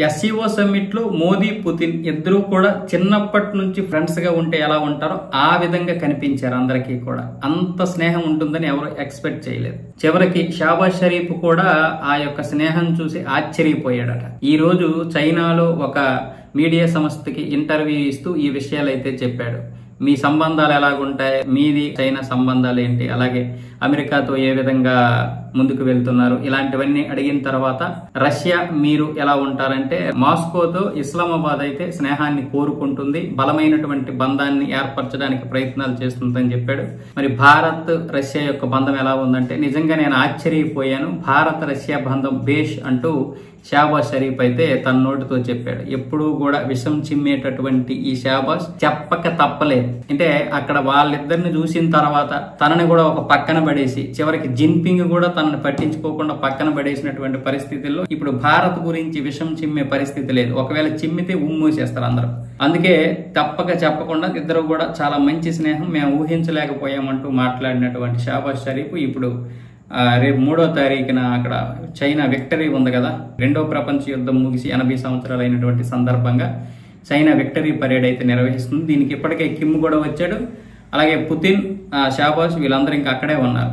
SCO summit లో Modi Putin ఇద్దరు కూడా చిన్నప్పటి నుంచి ఫ్రెండ్స్ గా ఉంటే ఎలా ఉంటారో ఆ విధంగా కనిపించారు. అందరికీ కూడా అంత స్నేహం ఉంటుందని ఎవరు ఎక్స్పెక్ట్ చేయలేదు. చివరికి షాబాజ్ షరీఫ్ కూడా ఆ యొక్క స్నేహం చూసి ఆశ్చర్యపోయాడట. ఈ రోజు చైనాలో ఒక మీడియా సంస్థకి ఇంటర్వ్యూ ఇస్తూ ఈ విషయాలు అయితే చెప్పాడు. మీ సంబంధాలు ఎలాగుంటాయి, మీది చైనా సంబంధాలు ఏంటి, అలాగే అమెరికాతో ఏ విధంగా ముందుకు వెళ్తున్నారు, ఇలాంటివన్నీ అడిగిన తర్వాత రష్యా మీరు ఎలా ఉంటారంటే మాస్కోతో ఇస్లామాబాద్ అయితే స్నేహాన్ని కోరుకుంటుంది, బలమైనటువంటి బంధాన్ని ఏర్పరచడానికి ప్రయత్నాలు చేస్తుందని చెప్పాడు. మరి భారత్ రష్యా యొక్క బంధం ఎలా ఉందంటే నిజంగా నేను ఆశ్చర్యపోయాను. భారత్ రష్యా బంధం బేష్ అంటూ షాబాజ్ షరీఫ్ అయితే తన నోటితో చెప్పాడు. ఎప్పుడూ కూడా విషం చిమ్మేటటువంటి ఈ షాబాజ్ చెప్పక తప్పలేదు. అంటే అక్కడ వాళ్ళిద్దరిని చూసిన తర్వాత తనని కూడా ఒక పక్కన పడేసి చివరికి జిన్పింగ్ కూడా తనని పట్టించుకోకుండా పక్కన పడేసినటువంటి పరిస్థితుల్లో ఇప్పుడు భారత్ గురించి విషం చిమ్మే పరిస్థితి లేదు. ఒకవేళ చిమ్మితే ఉమ్మూసేస్తారు అందరూ. అందుకే తప్పక చెప్పకుండా ఇద్దరు కూడా చాలా మంచి స్నేహం మేము ఊహించలేకపోయామంటూ మాట్లాడినటువంటి షాబాజ్ షరీఫ్ ఇప్పుడు రేపు 3వ తారీఖున అక్కడ చైనా విక్టరీ ఉంది కదా, 2వ ప్రపంచ యుద్ధం ముగిసి 80 సంవత్సరాలు అయినటువంటి సందర్భంగా చైనా విక్టరీ పరేడ్ అయితే నిర్వహిస్తుంది. దీనికి ఇప్పటికే కిమ్ కూడా వచ్చాడు. అలాగే పుతిన్, షాబాజ్ వీళ్ళందరూ ఇంకా అక్కడే ఉన్నారు.